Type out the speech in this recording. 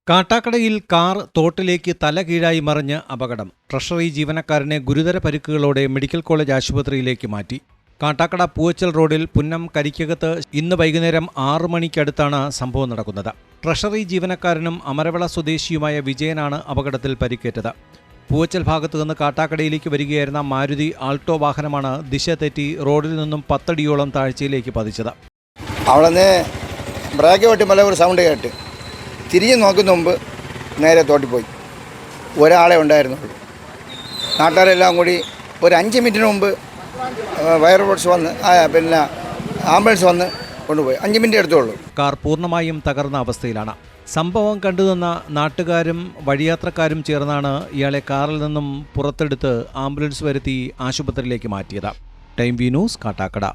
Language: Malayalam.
കാട്ടാക്കടയിൽ കാർ തോട്ടിലേക്ക് തലകീഴായി മറിഞ്ഞ് അപകടം. ട്രഷറി ജീവനക്കാരനെ ഗുരുതര പരിക്കുകളോടെ മെഡിക്കൽ കോളേജ് ആശുപത്രിയിലേക്ക് മാറ്റി. കാട്ടാക്കട പൂവച്ചൽ റോഡിൽ പുന്നം കരിക്കകത്ത് ഇന്ന് വൈകുന്നേരം 6 മണിക്കടുത്താണ് സംഭവം നടക്കുന്നത്. ട്രഷറി ജീവനക്കാരനും അമരവിള സ്വദേശിയുമായ വിജയനാണ് അപകടത്തിൽ പരിക്കേറ്റത്. പൂവച്ചൽ ഭാഗത്തു നിന്ന് കാട്ടാക്കടയിലേക്ക് വരികയായിരുന്ന മാരുതി ആൾട്ടോ വാഹനമാണ് ദിശ തെറ്റി റോഡിൽ നിന്നും 10 അടിയോളം താഴ്ചയിലേക്ക് പതിച്ചത്. അവിടെ ബ്രേക്ക് വെട്ടുമ്പോൾ ഒരു സൗണ്ട് കേട്ട് തിരിഞ്ഞ് നോക്കുന്ന മുമ്പ് നേരെ തോട്ടിപ്പോയി. ഒരാളെ ഉണ്ടായിരുന്നുള്ളൂ. നാട്ടുകാരെല്ലാം കൂടി ഒരു 5 മിനിറ്റിന് മുമ്പ് ഫയർ ഫോഴ്സ് വന്ന് ആംബുലൻസ് വന്ന് കൊണ്ടുപോയി. 5 മിനിറ്റ് എടുത്തുള്ളൂ. കാർ പൂർണ്ണമായും തകർന്ന അവസ്ഥയിലാണ്. സംഭവം കണ്ടുനിന്ന നാട്ടുകാരും വഴിയാത്രക്കാരും ചേർന്നാണ് ഇയാളെ കാറിൽ നിന്നും പുറത്തെടുത്ത് ആംബുലൻസ് വരുത്തി ആശുപത്രിയിലേക്ക് മാറ്റിയത്. Time V news, Kattakada.